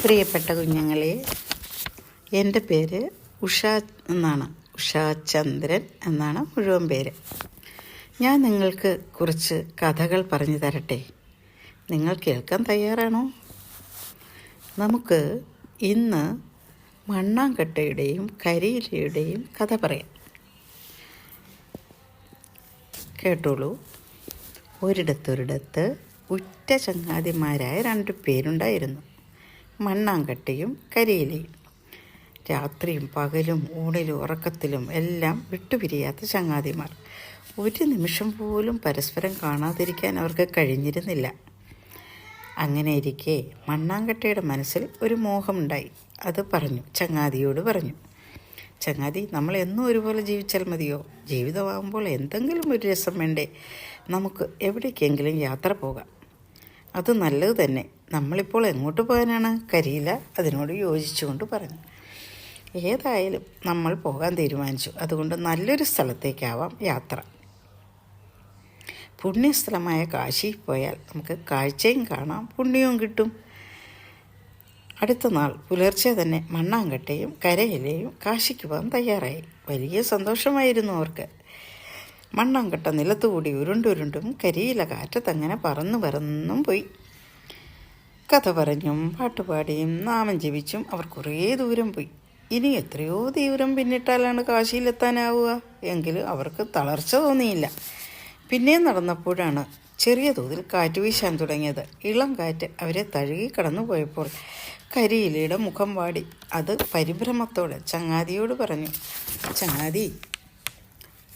പ്രിയപ്പെട്ട കുഞ്ഞുങ്ങളെ, എൻ്റെ പേര് ഉഷാ ചന്ദ്രൻ എന്നാണ് മുഴുവൻ പേര്. ഞാൻ നിങ്ങൾക്ക് കുറച്ച് കഥകൾ പറഞ്ഞു തരട്ടെ. നിങ്ങൾ കേൾക്കാൻ തയ്യാറാണോ? നമുക്ക് ഇന്ന് മണ്ണാങ്കട്ടയുടെയും കരിയിലയുടെയും കഥ പറയാം. കേട്ടോളൂ. ഒരിടത്ത് ഉറ്റ ചങ്ങാതിമാരായ 2 പേരുണ്ടായിരുന്നു, മണ്ണാങ്കട്ടയും കരിയിലയും. രാത്രിയും പകലും ഊണിലും ഉറക്കത്തിലും എല്ലാം വിട്ടുപിരിയാത്ത ചങ്ങാതിമാർ. ഒരു നിമിഷം പോലും പരസ്പരം കാണാതിരിക്കാൻ അവർക്ക് കഴിഞ്ഞിരുന്നില്ല. അങ്ങനെ ഇരിക്കെ മണ്ണാങ്കട്ടയുടെ മനസ്സിൽ ഒരു മോഹമുണ്ടായി. അത് ചങ്ങാതിയോട് പറഞ്ഞു, ചങ്ങാതി, നമ്മൾ എന്നും ഒരുപോലെ ജീവിച്ചാൽ മതിയോ? ജീവിതമാകുമ്പോൾ എന്തെങ്കിലും ഒരു രസം വേണ്ടേ? നമുക്ക് എവിടേക്കെങ്കിലും യാത്ര പോകാം. അത് നല്ലത് തന്നെ. നമ്മളിപ്പോൾ എങ്ങോട്ട് പോകാനാണ്? കരിയില അതിനോട് യോജിച്ചുകൊണ്ട് പറഞ്ഞു. ഏതായാലും നമ്മൾ പോകാൻ തീരുമാനിച്ചു. അതുകൊണ്ട് നല്ലൊരു സ്ഥലത്തേക്കാവാം യാത്ര. പുണ്യസ്ഥലമായ കാശിയിൽ പോയാൽ നമുക്ക് കാഴ്ചയും കാണാം, പുണ്യവും കിട്ടും. അടുത്ത നാൾ പുലർച്ചെ തന്നെ മണ്ണാങ്കട്ടയും കരയിലയും കാശിക്ക് പോകാൻ തയ്യാറായി. വലിയ സന്തോഷമായിരുന്നു അവർക്ക്. മണ്ണാങ്കട്ട നിലത്തുകൂടി ഉരുണ്ടും കരിയില കാറ്റത്തങ്ങനെ പറന്നും പോയി. കഥ പറഞ്ഞും പാട്ടുപാടിയും നാമം ജപിച്ചും അവർ കുറേ ദൂരം പോയി. ഇനി എത്രയോ ദൂരം പിന്നിട്ടാലാണ് കാശിയിലെത്താനാവുക. എങ്കിലും അവർക്ക് തളർച്ച തോന്നിയില്ല. പിന്നെയും നടന്നപ്പോഴാണ് ചെറിയ തോതിൽ കാറ്റ് വീശാൻ തുടങ്ങിയത്. ഇളം കാറ്റ് അവരെ തഴുകി കടന്നു പോയപ്പോൾ കരിയിലയുടെ മുഖം വാടി. അത് പരിഭ്രമത്തോടെ ചങ്ങാതിയോട് പറഞ്ഞു, ചങ്ങാതി,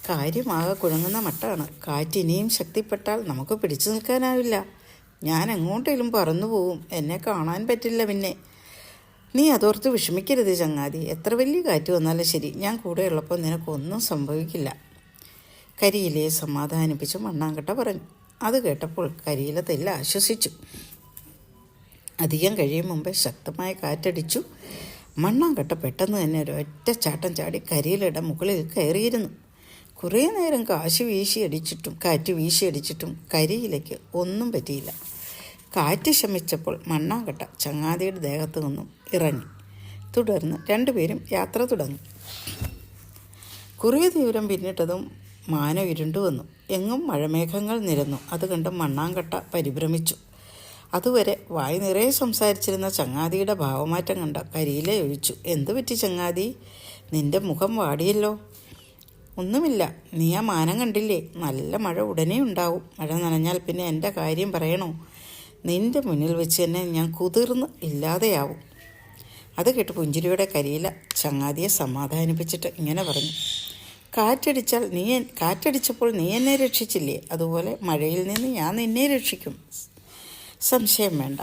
കാര്യമാകെ കുഴങ്ങുന്ന മട്ടാണ്. കാറ്റിനിയും ശക്തിപ്പെട്ടാൽ നമുക്ക് പിടിച്ചു നിൽക്കാനാവില്ല. ഞാൻ എങ്ങോട്ടേലും പറന്നു പോവും. എന്നെ കാണാൻ പറ്റില്ല. പിന്നെ നീ അതോർത്ത് വിഷമിക്കരുത് ചങ്ങാതി. എത്ര വലിയ കാറ്റ് വന്നാലും ശരി, ഞാൻ കൂടെയുള്ളപ്പോൾ നിനക്കൊന്നും സംഭവിക്കില്ല. കരിയിലയെ സമാധാനിപ്പിച്ച് മണ്ണാങ്കട്ട പറഞ്ഞു. അത് കേട്ടപ്പോൾ കരിയില തെല്ല ആശ്വസിച്ചു. അധികം കഴിയും മുമ്പേ ശക്തമായ കാറ്റടിച്ചു. മണ്ണാങ്കട്ട പെട്ടെന്ന് തന്നെ ഒരൊറ്റ ചാട്ടം ചാടി കരിയിലയുടെ മുകളിൽ കയറിയിരുന്നു. കുറേ നേരം കാറ്റ് വീശിയടിച്ചിട്ടും കരിയിലേക്ക് ഒന്നും പറ്റിയില്ല. കാറ്റ് ശമിച്ചപ്പോൾ മണ്ണാങ്കട്ട ചങ്ങാതിയുടെ ദേഹത്തു നിന്നും ഇറങ്ങി. തുടർന്ന് 2 പേരും യാത്ര തുടങ്ങി. കുറേ ദൂരം പിന്നിട്ടതും മാനം ഇരുണ്ടു വന്നു. എങ്ങും മഴമേഘങ്ങൾ നിരന്നു. അത് കണ്ട് മണ്ണാങ്കട്ട പരിഭ്രമിച്ചു. അതുവരെ വായി നിറയെ സംസാരിച്ചിരുന്ന ചങ്ങാതിയുടെ ഭാവമാറ്റം കണ്ട കരിയില ചോദിച്ചു, എന്തു പറ്റി ചങ്ങാതി? നിന്റെ മുഖം വാടിയല്ലോ. ഒന്നുമില്ല, നീ ആ മാനം കണ്ടില്ലേ? നല്ല മഴ ഉടനെ ഉണ്ടാവും. മഴ നനഞ്ഞാൽ പിന്നെ എൻ്റെ കാര്യം പറയണോ? നിന്റെ മുന്നിൽ വെച്ച് തന്നെ ഞാൻ കുതിർന്ന് ഇല്ലാതെയാവും. അത് കേട്ട് പുഞ്ചിരിയോടെ കരിയില ചങ്ങാതിയെ സമാധാനിപ്പിച്ചിട്ട് ഇങ്ങനെ പറഞ്ഞു, കാറ്റടിച്ചപ്പോൾ നീ എന്നെ രക്ഷിച്ചില്ലേ? അതുപോലെ മഴയിൽ നിന്ന് ഞാൻ നിന്നെ രക്ഷിക്കും. സംശയം വേണ്ട.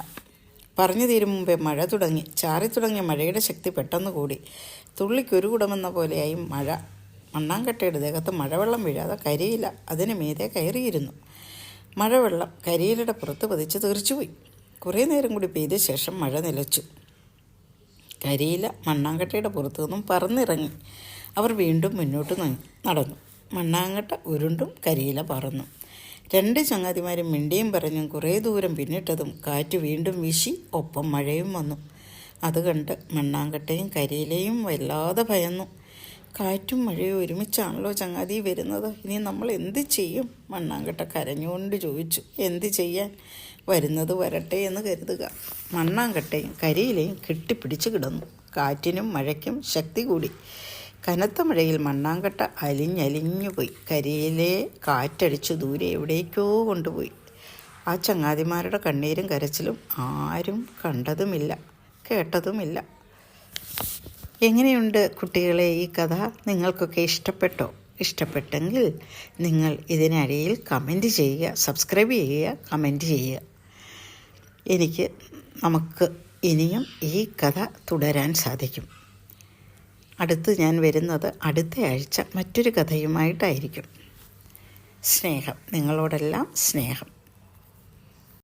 പറഞ്ഞു തീരും മുമ്പേ മഴ തുടങ്ങി. ചാറി തുടങ്ങിയ മഴയുടെ ശക്തി പെട്ടെന്ന് കൂടി. തുള്ളിക്കൊരു കുടമെന്ന പോലെയായി മഴ. മണ്ണാങ്കട്ടയുടെ ദേഹത്ത് മഴവെള്ളം വീഴാതെ കരിയില അതിന് മീതെ കയറിയിരുന്നു. മഴവെള്ളം കരിയിലയുടെ പുറത്ത് പതിച്ച് തെറിച്ചുപോയി. കുറേ നേരം കൂടി പെയ്ത ശേഷം മഴ നിലച്ചു. കരിയില മണ്ണാങ്കട്ടയുടെ പുറത്തു നിന്നും പറന്നിറങ്ങി. അവർ വീണ്ടും മുന്നോട്ട് നടന്നു. മണ്ണാങ്കട്ട ഉരുണ്ടും കരിയില പറന്നു. 2 ചങ്ങാതിമാരും മിണ്ടിയും പറഞ്ഞും കുറേ ദൂരം പിന്നിട്ടതും കാറ്റ് വീണ്ടും വീശി, ഒപ്പം മഴയും വന്നു. അത് കണ്ട് മണ്ണാങ്കട്ടയും കരിയിലയും വല്ലാതെ ഭയന്നു. കാറ്റും മഴയും ഒരുമിച്ചാണല്ലോ ചങ്ങാതി വരുന്നത്. ഇനി നമ്മൾ എന്ത് ചെയ്യും? മണ്ണാങ്കട്ട കരഞ്ഞുകൊണ്ട് ചോദിച്ചു. എന്ത് ചെയ്യാൻ? വരുന്നത് വരട്ടെ എന്ന് കരുതുക. മണ്ണാങ്കട്ടയും കരിയിലയും കെട്ടിപ്പിടിച്ച് കിടന്നു. കാറ്റിനും മഴയ്ക്കും ശക്തി കൂടി. കനത്ത മഴയിൽ മണ്ണാങ്കട്ട അലിഞ്ഞു പോയി. കരിയിലയെ കാറ്റടിച്ചു ദൂരെ എവിടേക്കോ കൊണ്ടുപോയി. ആ ചങ്ങാതിമാരുടെ കണ്ണീരും കരച്ചിലും ആരും കണ്ടതുമില്ല, കേട്ടതുമില്ല. എങ്ങനെയുണ്ട് കുട്ടികളെ ഈ കഥ? നിങ്ങൾക്കൊക്കെ ഇഷ്ടപ്പെട്ടോ? ഇഷ്ടപ്പെട്ടെങ്കിൽ നിങ്ങൾ ഇതിനടിയിൽ കമൻറ്റ് ചെയ്യുക, സബ്സ്ക്രൈബ് ചെയ്യുക, കമൻറ്റ് ചെയ്യുക. നമുക്ക് ഇനിയും ഈ കഥ തുടരാൻ സാധിക്കും. അടുത്ത് ഞാൻ വരുന്നത് അടുത്ത ആഴ്ച മറ്റൊരു കഥയുമായിട്ടായിരിക്കും. സ്നേഹം, നിങ്ങളോടെല്ലാം സ്നേഹം.